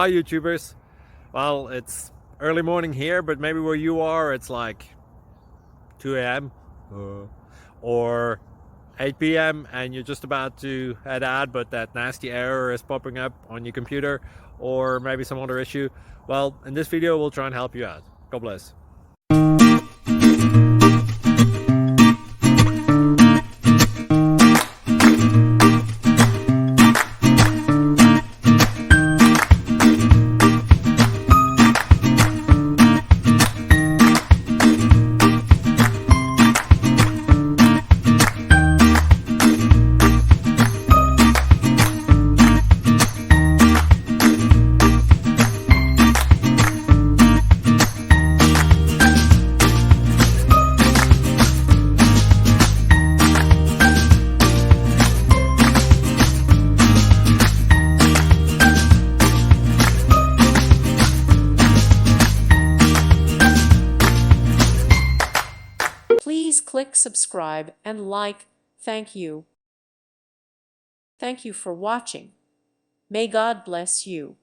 Hi YouTubers. Well, it's early morning here, but maybe where you are it's like 2 a.m. or 8 p.m. and you're just about to head out, but that nasty error is popping up on your computer, or maybe some other issue. Well, in this video we'll try and help you out. God bless. Please click subscribe and like. Thank you. Thank you for watching. May God bless you.